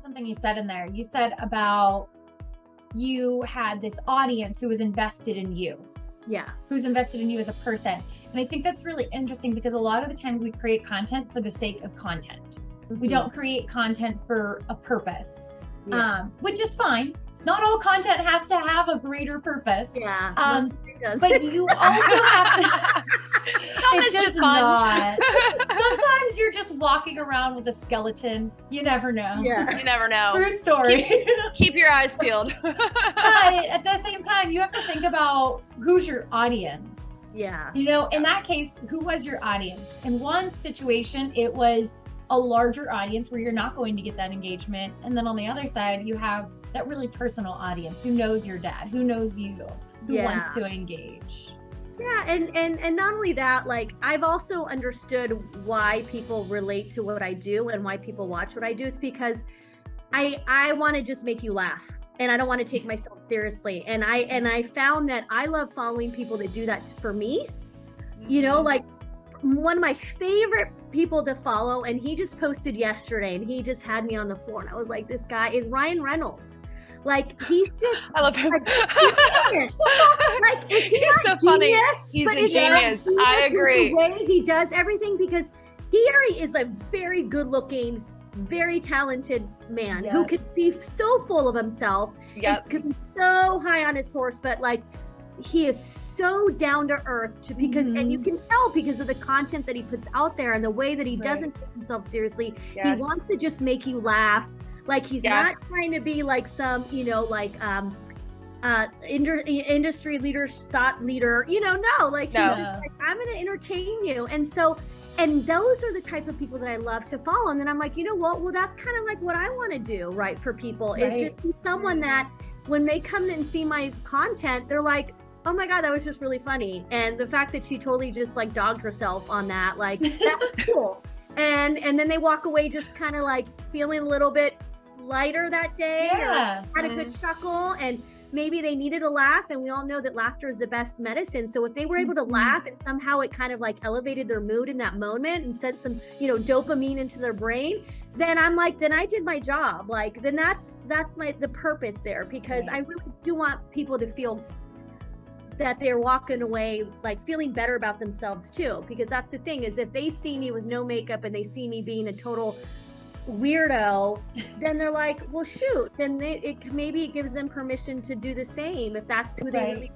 something you said in there. You said about you had this audience who was invested in you. Yeah. Who's invested in you as a person. And I think that's really interesting because a lot of the time we create content for the sake of content. We don't create content for a purpose, which is fine. Not all content has to have a greater purpose. Yeah. But you also have to, it does not. Sometimes you're just walking around with a skeleton. You never know. Yeah. You never know. True story. Keep your eyes peeled. But at the same time, you have to think about who's your audience. Yeah. You know, in that case, who was your audience? In one situation, it was a larger audience where you're not going to get that engagement. And then on the other side, you have that really personal audience who knows your dad, who knows you, who wants to engage. Yeah, and not only that, like I've also understood why people relate to what I do and why people watch what I do. It's because I want to just make you laugh, and I don't want to take myself seriously. And I found that I love following people that do that for me. You know, like one of my favorite people to follow, and he just posted yesterday, and he just had me on the floor, and I was like, this guy is Ryan Reynolds. Like he's just, I love him. Like, genius. Like is he not so funny. genius? He's but a genius. I agree. The way he does everything, because he is a very good-looking, very talented man who could be so full of himself. Yep. Could be so high on his horse, but like he is so down to earth because and you can tell because of the content that he puts out there and the way that he doesn't take himself seriously. He wants to just make you laugh. Like he's not trying to be like some, you know, like industry leader, thought leader, you know, he's just like, I'm going to entertain you. And those are the type of people that I love to follow. And then I'm like, you know what? Well, that's kind of like what I want to do, right, for people is just be someone that when they come and see my content, they're like, oh my God, that was just really funny. And the fact that she totally just like dogged herself on that, like that was cool. And then they walk away just kind of like feeling a little bit lighter that day, or had a good chuckle, and maybe they needed a laugh, and we all know that laughter is the best medicine. So if they were able to laugh and somehow it kind of like elevated their mood in that moment and sent some, you know, dopamine into their brain, then I'm like, then I did my job. Like then that's the purpose there, because I really do want people to feel that they're walking away like feeling better about themselves too, because that's the thing is if they see me with no makeup and they see me being a total weirdo, then they're like, well shoot, then maybe it gives them permission to do the same if that's who they really